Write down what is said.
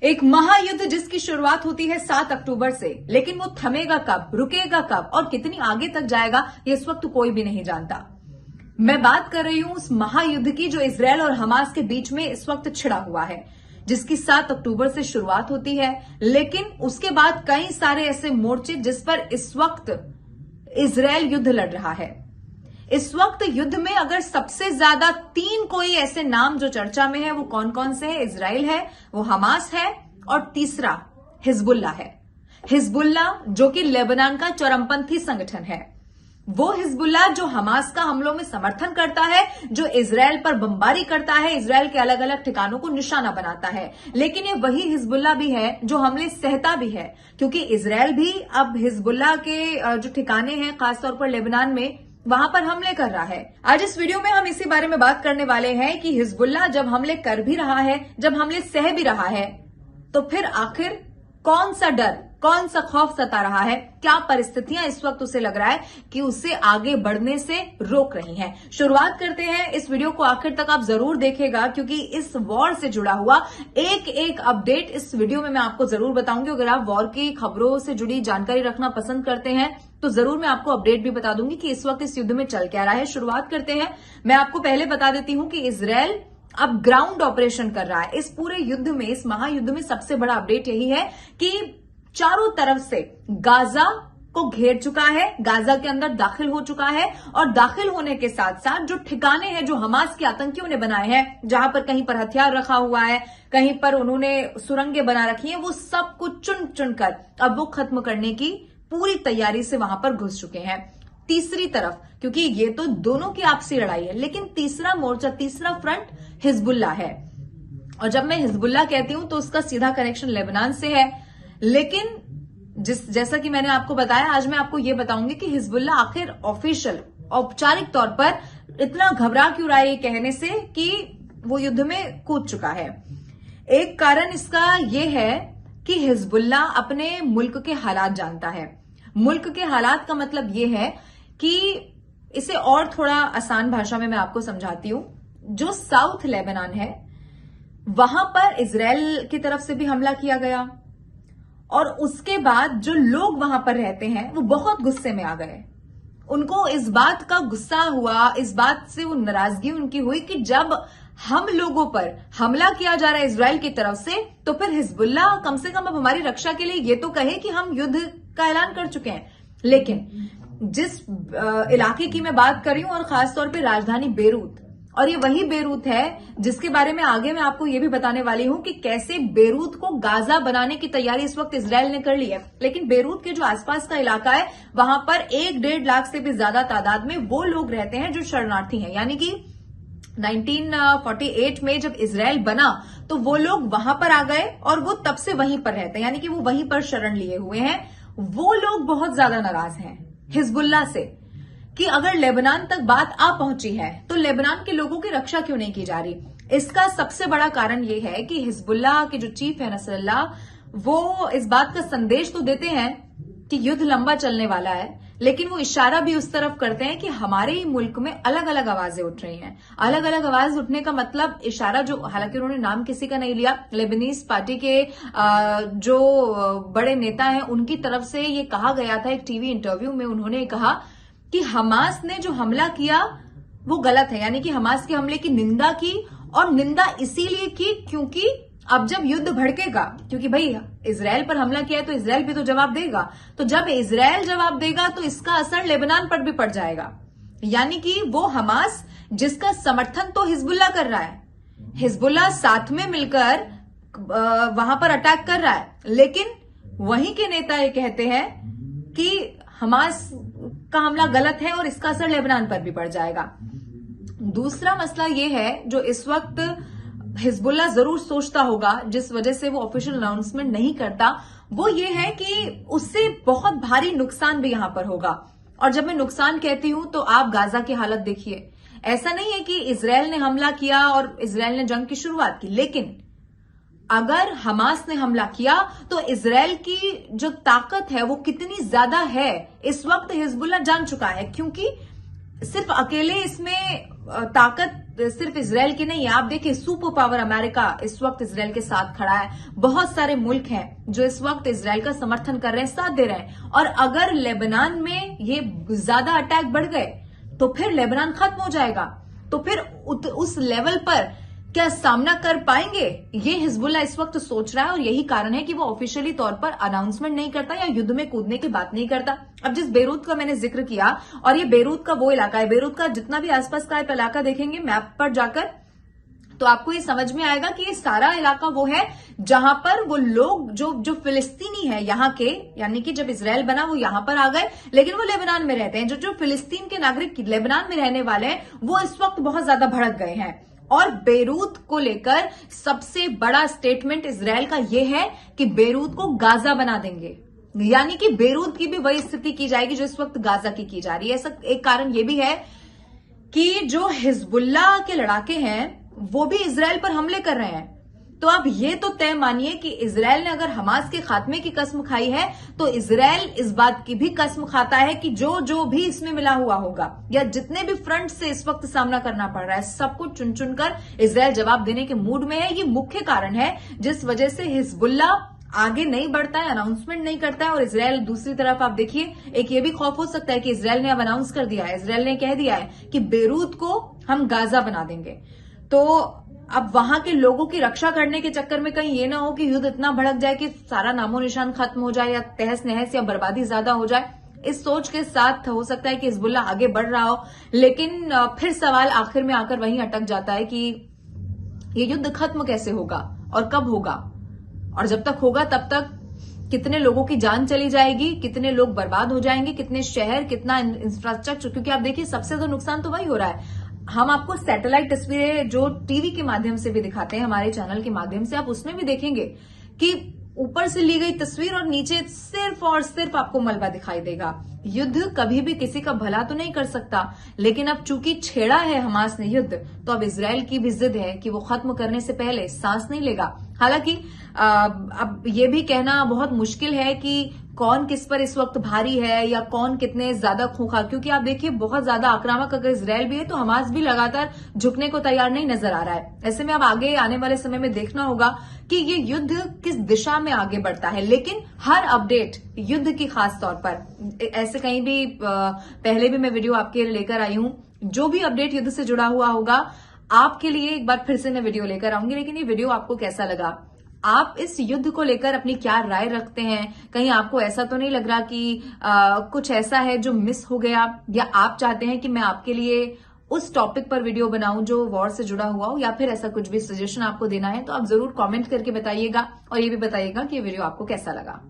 एक महायुद्ध जिसकी शुरुआत होती है 7 अक्टूबर से, लेकिन वो थमेगा कब, रुकेगा कब और कितनी आगे तक जाएगा ये इस वक्त कोई भी नहीं जानता। मैं बात कर रही हूं उस महायुद्ध की जो इजराइल और हमास के बीच में इस वक्त छिड़ा हुआ है, जिसकी 7 अक्टूबर से शुरुआत होती है, लेकिन उसके बाद कई सारे ऐसे मोर्चे जिस पर इस वक्त इजराइल युद्ध लड़ रहा है। इस वक्त युद्ध में अगर सबसे ज्यादा 3 कोई ऐसे नाम जो चर्चा में है वो कौन कौन से हैं? इजराइल है, वो हमास है और तीसरा हिजबुल्ला है। हिजबुल्ला जो कि लेबनान का चरमपंथी संगठन है, वो हिजबुल्ला जो हमास का हमलों में समर्थन करता है, जो इजराइल पर बमबारी करता है, इजराइल के अलग अलग ठिकानों को निशाना बनाता है। लेकिन ये वही हिजबुल्ला भी है जो हमले सहता भी है, क्योंकि इजराइल भी अब हिजबुल्ला के जो ठिकाने हैं खासतौर पर लेबनान में वहां पर हमले कर रहा है। आज इस वीडियो में हम इसी बारे में बात करने वाले हैं कि हिजबुल्ला जब हमले कर भी रहा है, जब हमले सह भी रहा है, तो फिर आखिर कौन सा डर, कौन सा खौफ सता रहा है? क्या परिस्थितियां इस वक्त उसे लग रहा है कि उसे आगे बढ़ने से रोक रही हैं? शुरुआत करते हैं। इस वीडियो को आखिर तक आप जरूर देखिएगा, क्योंकि इस वॉर से जुड़ा हुआ एक एक अपडेट इस वीडियो में मैं आपको जरूर बताऊंगी। अगर आप वॉर की खबरों से जुड़ी जानकारी रखना पसंद करते हैं तो जरूर मैं आपको अपडेट भी बता दूंगी कि इस वक्त इस युद्ध में चल क्या रहा है। शुरुआत करते हैं। मैं आपको पहले बता देती हूं कि इजराइल अब ग्राउंड ऑपरेशन कर रहा है। इस पूरे युद्ध में, इस महायुद्ध में सबसे बड़ा अपडेट यही है कि चारों तरफ से गाजा को घेर चुका है, गाजा के अंदर दाखिल हो चुका है, और दाखिल होने के साथ साथ जो ठिकाने हैं जो हमास के आतंकियों ने बनाए हैं, जहां पर कहीं पर हथियार रखा हुआ है, कहीं पर उन्होंने सुरंगें बना रखी हैं, वो सब कुछ चुन चुनकर अब वो खत्म करने की पूरी तैयारी से वहां पर घुस चुके हैं। तीसरी तरफ, क्योंकि ये तो दोनों की आपसी लड़ाई है, लेकिन तीसरा मोर्चा, तीसरा फ्रंट हिजबुल्ला है। और जब मैं हिजबुल्ला कहती हूं तो उसका सीधा कनेक्शन लेबनान से है। लेकिन जैसा कि मैंने आपको बताया, आज मैं आपको ये बताऊंगी कि हिजबुल्ला आखिर ऑफिशियल, औपचारिक तौर पर इतना घबरा क्यों रहा है ये कहने से कि वो युद्ध में कूद चुका है। एक कारण इसका ये है कि हिजबुल्ला अपने मुल्क के हालात जानता है। मुल्क के हालात का मतलब ये है कि इसे और थोड़ा आसान भाषा में मैं आपको समझाती हूं। जो साउथ लेबनान है वहां पर इजराइल की तरफ से भी हमला किया गया, और उसके बाद जो लोग वहां पर रहते हैं वो बहुत गुस्से में आ गए। उनको इस बात का गुस्सा हुआ, इस बात से वो नाराजगी उनकी हुई कि जब हम लोगों पर हमला किया जा रहा है इजराइल की तरफ से, तो फिर हिजबुल्ला कम से कम अब हमारी रक्षा के लिए ये तो कहे कि हम युद्ध का ऐलान कर चुके हैं। लेकिन जिस इलाके की मैं बात कर रही हूं, और खासतौर पे राजधानी बेरूत, और ये वही बेरूत है जिसके बारे में आगे मैं आपको ये भी बताने वाली हूं कि कैसे बेरूत को गाजा बनाने की तैयारी इस वक्त इजराइल ने कर ली है। लेकिन बेरूत के जो आसपास का इलाका है वहां पर 1-1.5 लाख से भी ज्यादा तादाद में वो लोग रहते हैं जो शरणार्थी हैं। यानी कि 1948 में जब इजराइल बना तो वो लोग वहां पर आ गए और वो तब से वहीं पर रहते हैं, यानी कि वो वहीं पर शरण लिए हुए हैं। वो लोग बहुत ज्यादा नाराज हैं हिजबुल्ला से कि अगर लेबनान तक बात आ पहुंची है तो लेबनान के लोगों की रक्षा क्यों नहीं की जा रही। इसका सबसे बड़ा कारण यह है कि हिजबुल्ला के जो चीफ है नसरल्लाह, वो इस बात का संदेश तो देते हैं कि युद्ध लंबा चलने वाला है, लेकिन वो इशारा भी उस तरफ करते हैं कि हमारे ही मुल्क में अलग अलग आवाजें उठ रही हैं। अलग अलग आवाज उठने का मतलब इशारा, जो हालांकि उन्होंने नाम किसी का नहीं लिया, लेबनीज पार्टी के जो बड़े नेता हैं उनकी तरफ से ये कहा गया था। एक टीवी इंटरव्यू में उन्होंने कहा कि हमास ने जो हमला किया वो गलत है, यानी कि हमास के हमले की निंदा की, और निंदा इसीलिए की क्योंकि अब जब युद्ध भड़केगा, क्योंकि भाई इजराइल पर हमला किया है तो इजराइल भी तो जवाब देगा, तो जब इजराइल जवाब देगा तो इसका असर लेबनान पर भी पड़ जाएगा। यानी कि वो हमास जिसका समर्थन तो हिजबुल्ला कर रहा है, हिजबुल्ला साथ में मिलकर वहां पर अटैक कर रहा है, लेकिन वहीं के नेता ये कहते हैं कि हमास का हमला गलत है और इसका असर लेबनान पर भी पड़ जाएगा। दूसरा मसला ये है जो इस वक्त हिजबुल्ला जरूर सोचता होगा, जिस वजह से वो ऑफिशियल अनाउंसमेंट नहीं करता, वो ये है कि उससे बहुत भारी नुकसान भी यहां पर होगा। और जब मैं नुकसान कहती हूं तो आप गाजा की हालत देखिए। ऐसा नहीं है कि इजराइल ने हमला किया और इजराइल ने जंग की शुरुआत की, लेकिन अगर हमास ने हमला किया तो इजराइल की जो ताकत है वो कितनी ज्यादा है इस वक्त हिजबुल्ला जान चुका है, क्योंकि सिर्फ अकेले इसमें ताकत सिर्फ इसराइल की नहीं है, आप देखिए सुपर पावर अमेरिका इस वक्त इसराइल के साथ खड़ा है। बहुत सारे मुल्क हैं जो इस वक्त इसराइल का समर्थन कर रहे हैं, साथ दे रहे हैं। और अगर लेबनान में ये ज्यादा अटैक बढ़ गए तो फिर लेबनान खत्म हो जाएगा। तो फिर उस लेवल पर क्या सामना कर पाएंगे, ये हिजबुल्ला इस वक्त सोच रहा है। और यही कारण है कि वो ऑफिशियली तौर पर अनाउंसमेंट नहीं करता या युद्ध में कूदने की बात नहीं करता। अब जिस बेरूत का मैंने जिक्र किया, और ये बेरूत का वो इलाका है, बेरूत का जितना भी आसपास का आप इलाका देखेंगे मैप पर जाकर, तो आपको ये समझ में आएगा कि ये सारा इलाका वो है जहां पर वो लोग जो फिलिस्तीनी है यहाँ के, यानी कि जब इजराइल बना वो यहां पर आ गए, लेकिन वो लेबनान में रहते हैं। जो फिलिस्तीन के नागरिक लेबनान में रहने वाले हैं वो इस वक्त बहुत ज्यादा भड़क गए हैं। और बेरूत को लेकर सबसे बड़ा स्टेटमेंट इजराइल का यह है कि बेरूत को गाजा बना देंगे, यानी कि बेरूत की भी वही स्थिति की जाएगी जो इस वक्त गाजा की जा रही है। ऐसा एक कारण यह भी है कि जो हिजबुल्ला के लड़ाके हैं वो भी इजराइल पर हमले कर रहे हैं। तो आप ये तो तय मानिए कि इजराइल ने अगर हमास के खात्मे की कसम खाई है तो इजराइल इस बात की भी कसम खाता है कि जो भी इसमें मिला हुआ होगा या जितने भी फ्रंट से इस वक्त सामना करना पड़ रहा है, सबको चुन चुनकर इजराइल जवाब देने के मूड में है। ये मुख्य कारण है जिस वजह से हिजबुल्ला आगे नहीं बढ़ता है, अनाउंसमेंट नहीं करता है। और इजराइल दूसरी तरफ आप देखिए, एक ये भी खौफ हो सकता है कि इजराइल ने अब अनाउंस कर दिया है, इजराइल ने कह दिया है कि बेरूत को हम गाजा बना देंगे। तो अब वहां के लोगों की रक्षा करने के चक्कर में कहीं ये ना हो कि युद्ध इतना भड़क जाए कि सारा नामो निशान खत्म हो जाए या तहस नहस या बर्बादी ज्यादा हो जाए। इस सोच के साथ हो सकता है कि हिजबुल्ला आगे बढ़ रहा हो, लेकिन फिर सवाल आखिर में आकर वहीं अटक जाता है कि ये युद्ध खत्म कैसे होगा और कब होगा, और जब तक होगा तब तक कितने लोगों की जान चली जाएगी, कितने लोग बर्बाद हो जाएंगे, कितने शहर, कितना इंफ्रास्ट्रक्चर। क्योंकि आप देखिए सबसे ज्यादा नुकसान तो वही हो रहा है। हम आपको सैटेलाइट तस्वीरें जो टीवी के माध्यम से भी दिखाते हैं, हमारे चैनल के माध्यम से, आप उसमें भी देखेंगे कि ऊपर से ली गई तस्वीर और नीचे सिर्फ और सिर्फ आपको मलबा दिखाई देगा। युद्ध कभी भी किसी का भला तो नहीं कर सकता, लेकिन अब चूंकि छेड़ा है हमास ने युद्ध, तो अब इजराइल की भी जिद है कि वो खत्म करने से पहले सांस नहीं लेगा। हालांकि अब ये भी कहना बहुत मुश्किल है कि कौन किस पर इस वक्त भारी है या कौन कितने ज्यादा खूंखार, क्योंकि आप देखिए बहुत ज्यादा आक्रामक अगर इजराइल भी है तो हमास भी लगातार झुकने को तैयार नहीं नजर आ रहा है। ऐसे में अब आगे आने वाले समय में देखना होगा कि ये युद्ध किस दिशा में आगे बढ़ता है। लेकिन हर अपडेट युद्ध की खास तौर पर, ऐसे कहीं भी पहले भी मैं वीडियो आपके लिए लेकर आई हूं, जो भी अपडेट युद्ध से जुड़ा हुआ होगा आपके लिए एक बार फिर से मैं वीडियो लेकर आऊंगी। लेकिन ये वीडियो आपको कैसा लगा, आप इस युद्ध को लेकर अपनी क्या राय रखते हैं? कहीं आपको ऐसा तो नहीं लग रहा कि कुछ ऐसा है जो मिस हो गया, या आप चाहते हैं कि मैं आपके लिए उस टॉपिक पर वीडियो बनाऊं जो वॉर से जुड़ा हुआ हो, या फिर ऐसा कुछ भी सजेशन आपको देना है तो आप जरूर कमेंट करके बताइएगा। और ये भी बताइएगा कि ये वीडियो आपको कैसा लगा।